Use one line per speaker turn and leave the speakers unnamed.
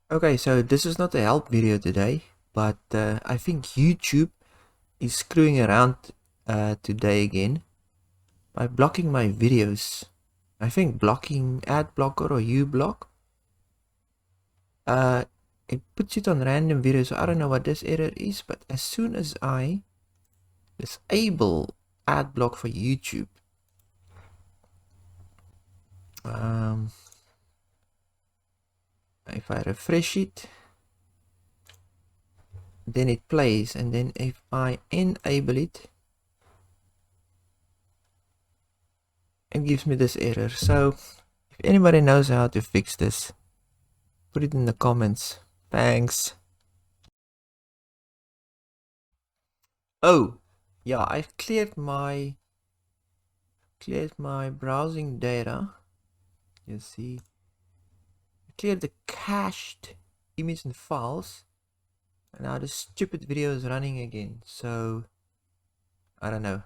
Okay, so this is not a help video today, but I think YouTube is screwing around today again by blocking my videos. I think blocking Adblocker or uBlock. Uh, it puts it on random videos. So I don't know what this error is, but as soon as I disable Adblock for YouTube, if I refresh it, then it plays, and then if I enable it, it gives me this error. So if anybody knows how to fix this, put it in the comments. Thanks. Oh, yeah, I've cleared my browsing data. You see, cleared the cached image and files, and now the stupid video is running again. So I don't know.